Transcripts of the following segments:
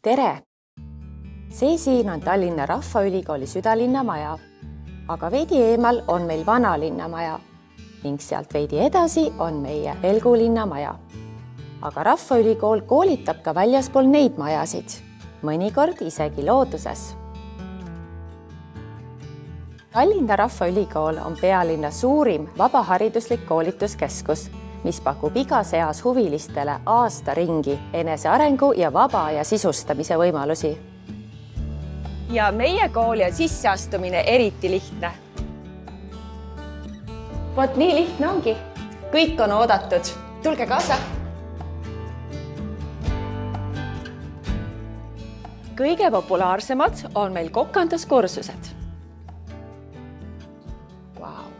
Tere! See siin on Tallinna Rahvaülikooli südalinna maja, aga veidi eemal on meil vanalinna maja ning sealt veidi edasi on meie Elgulinna maja. Aga Rahvaülikool koolitab ka väljaspool neid majasid, mõnikord isegi looduses. Tallinna Rahvaülikool on pealinna suurim vabahariduslik koolituskeskus, mis pakub igas eas huvilistele aasta ringi enesearengu ja vaba aja sisustamise võimalusi. Ja meie kooli on sisseastumine eriti lihtne. Vot nii lihtne ongi. Kõik on oodatud. Tulge kaasa! Kõige populaarsemad on meil kokanduskursused. Wow.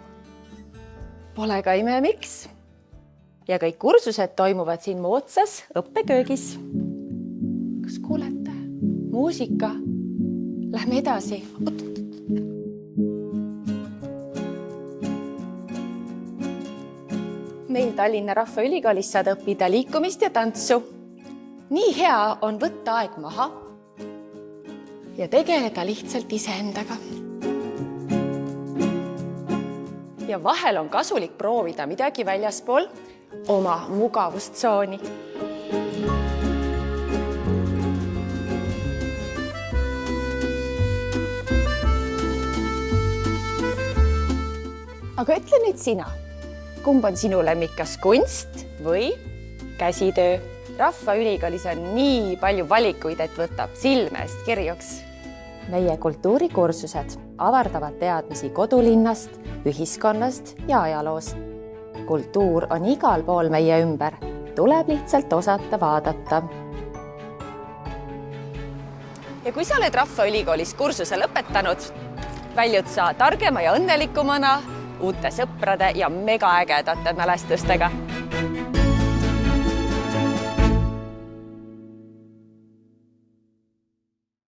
Pole ka ime miks. Ja kõik kursused toimuvad siin moodsas õppeköögis. Kas kuulete? Muusika. Lähme edasi. Meil Tallinna Rahvaülikoolis saad õppida liikumist ja tantsu. Nii hea on võtta aeg maha ja tegeleda lihtsalt iseendaga. Ja vahel on kasulik proovida midagi väljaspool oma mugavustsooni. Aga ütle nüüd sina, kumb on sinu lemmik, kas kunst või käsitöö? Rahvaülikoolis on nii palju valikuid, et võtab silme eest kirjuks. Meie kultuurikursused avardavad teadmisi kodulinnast, ühiskonnast ja ajaloost. Kultuur on igal pool meie ümber. Tuleb lihtsalt osata vaadata. Ja kui sa oled Rahvaülikoolis kursuse lõpetanud, väljud sa targema ja õnnelikumana, uute sõprade ja megaägedate mälestustega.